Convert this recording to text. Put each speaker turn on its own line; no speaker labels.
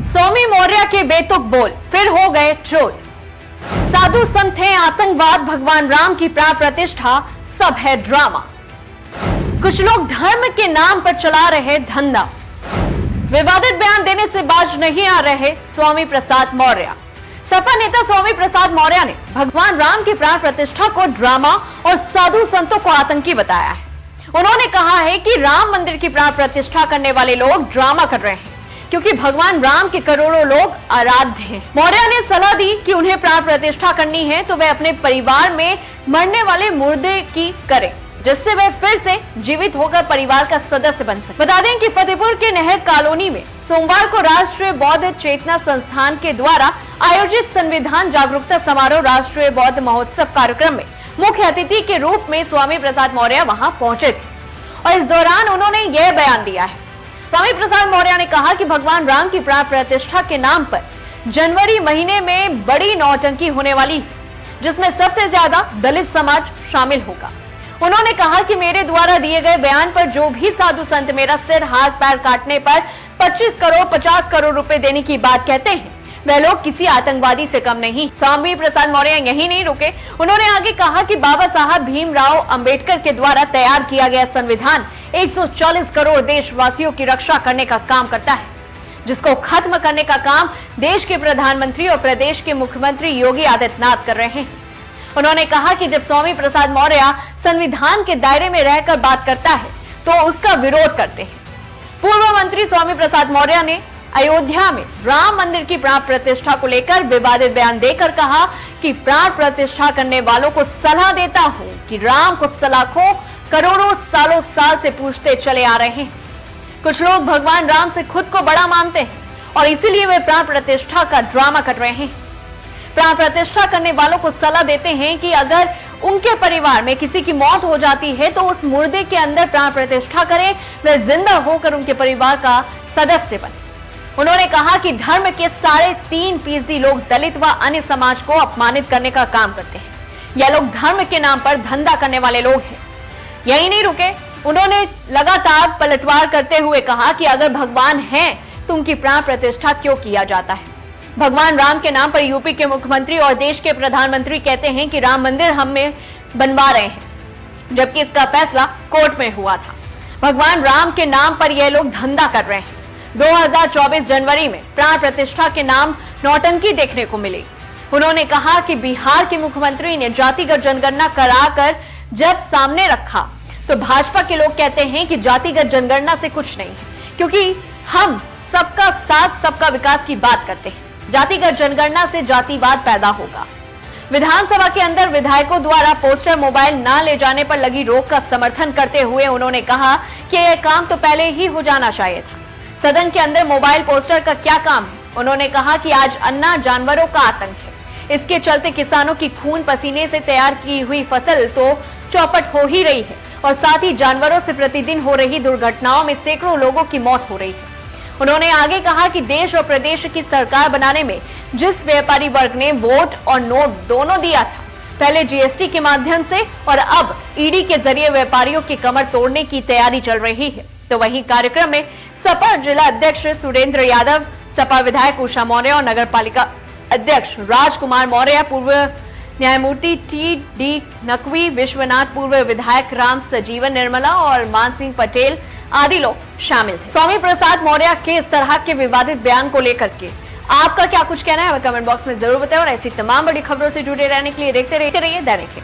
स्वामी मौर्य के बेतुक बोल फिर हो गए ट्रोल। साधु संत हैं आतंकवाद, भगवान राम की प्राण प्रतिष्ठा, सब है ड्रामा। कुछ लोग धर्म के नाम पर चला रहे धंधा। विवादित बयान देने से बाज नहीं आ रहे स्वामी प्रसाद मौर्य। सपा नेता स्वामी प्रसाद मौर्य ने भगवान राम की प्राण प्रतिष्ठा को ड्रामा और साधु संतों को आतंकी बताया है। उन्होंने कहा है कि राम मंदिर की प्राण प्रतिष्ठा करने वाले लोग ड्रामा कर रहे हैं, क्योंकि भगवान राम के करोड़ों लोग आराध्य हैं। मौर्य ने सलाह दी कि उन्हें प्राण प्रतिष्ठा करनी है तो वे अपने परिवार में मरने वाले मुर्दे की करें, जिससे वे फिर से जीवित होकर परिवार का सदस्य बन सके। बता दें कि फतेहपुर के नहर कॉलोनी में सोमवार को राष्ट्रीय बौद्ध चेतना संस्थान के द्वारा आयोजित संविधान जागरूकता समारोह राष्ट्रीय बौद्ध महोत्सव कार्यक्रम में मुख्य अतिथि के रूप में स्वामी प्रसाद मौर्य वहां पहुंचे थे और इस दौरान उन्होंने यह बयान दिया है। स्वामी प्रसाद मौर्य ने कहा कि भगवान राम की प्राण प्रतिष्ठा के नाम पर जनवरी महीने में बड़ी नौटंकी होने वाली है, जिसमें सबसे ज्यादा दलित समाज शामिल होगा। उन्होंने कहा कि मेरे द्वारा दिए गए बयान पर जो भी साधु संत मेरा सिर हाथ पैर काटने पर 25 करोड़ 50 करोड़ रुपए देने की बात कहते हैं, वे लोग किसी आतंकवादी से कम नहीं। स्वामी प्रसाद मौर्य यहीं नहीं रुके। उन्होंने आगे कहा कि बाबा साहब भीमराव अंबेडकर के द्वारा तैयार किया गया संविधान 140 करोड़ देशवासियों की रक्षा करने का काम करता है, जिसको खत्म करने का काम देश के प्रधानमंत्री और प्रदेश के मुख्यमंत्री योगी आदित्यनाथ कर रहे हैं। उन्होंने कहा कि जब स्वामी प्रसाद मौर्य संविधान के दायरे में रहकर बात करता है तो उसका विरोध करते हैं। पूर्व मंत्री स्वामी प्रसाद मौर्य ने अयोध्या में राम मंदिर की प्राण प्रतिष्ठा को लेकर विवादित बयान देकर कहा कि प्राण प्रतिष्ठा करने वालों को सलाह देता हूं कि राम को सलाखों करोड़ों सालों साल से पूछते चले आ रहे हैं। कुछ लोग भगवान राम से खुद को बड़ा मानते हैं और इसीलिए वे प्राण प्रतिष्ठा का ड्रामा कर रहे हैं। प्राण प्रतिष्ठा करने वालों को सलाह देते हैं कि अगर उनके परिवार में किसी की मौत हो जाती है तो उस मुर्दे के अंदर प्राण प्रतिष्ठा करें, वे जिंदा होकर उनके परिवार का सदस्य बने। उन्होंने कहा कि धर्म के 3.5% लोग दलित व अन्य समाज को अपमानित करने का काम करते हैं। यह लोग धर्म के नाम पर धंधा करने वाले लोग हैं। यही नहीं रुके, उन्होंने लगातार पलटवार करते हुए कहा कि अगर भगवान हैं तो उनकी प्राण प्रतिष्ठा क्यों किया जाता है। भगवान राम के नाम पर यूपी के मुख्यमंत्री और देश के प्रधानमंत्री कहते हैं कि राम मंदिर हम बनवा रहे हैं, जबकि इसका फैसला कोर्ट में हुआ था। भगवान राम के नाम पर यह लोग धंधा कर रहे हैं। 2024 जनवरी में प्राण प्रतिष्ठा के नाम नौटंकी देखने को मिली। उन्होंने कहा कि बिहार के मुख्यमंत्री ने जातिगत जनगणना कराकर जब सामने रखा तो भाजपा के लोग कहते हैं कि जातिगत जनगणना से कुछ नहीं है, क्योंकि हम सबका साथ सबका विकास की बात करते हैं। जातिगत जनगणना से जातिवाद पैदा होगा। विधानसभा के अंदर विधायकों द्वारा पोस्टर मोबाइल न ले जाने पर लगी रोक का समर्थन करते हुए उन्होंने कहा कि यह काम तो पहले ही हो जाना चाहिए था। सदन के अंदर मोबाइल पोस्टर का क्या काम है? उन्होंने कहा कि आज अन्ना जानवरों का आतंक है। इसके चलते किसानों की खून पसीने से तैयार की हुई फसल तो चौपट हो ही रही है और साथ ही जानवरों से प्रतिदिन हो रही दुर्घटनाओं में सैकड़ों लोगों की मौत हो रही है। उन्होंने आगे कहा कि देश और प्रदेश की सरकार बनाने में जिस व्यापारी वर्ग ने वोट और नोट दोनों दिया था, पहले जीएसटी के माध्यम से और अब ईडी के जरिए व्यापारियों की कमर तोड़ने की तैयारी चल रही है। तो वहीं कार्यक्रम में सपा जिला अध्यक्ष सुरेंद्र यादव, सपा विधायक उषा मौर्य और नगर पालिका अध्यक्ष राजकुमार मौर्य, पूर्व न्यायमूर्ति टी.डी. नकवी, विश्वनाथ, पूर्व विधायक राम सजीवन निर्मला और मानसिंह पटेल आदि लोग शामिल थे। स्वामी प्रसाद मौर्य के इस तरह के विवादित बयान को लेकर के आपका क्या कुछ कहना है, कमेंट बॉक्स में जरूर बताएं और ऐसी तमाम बड़ी खबरों से जुड़े रहने के लिए देखते रहिए दैनिक।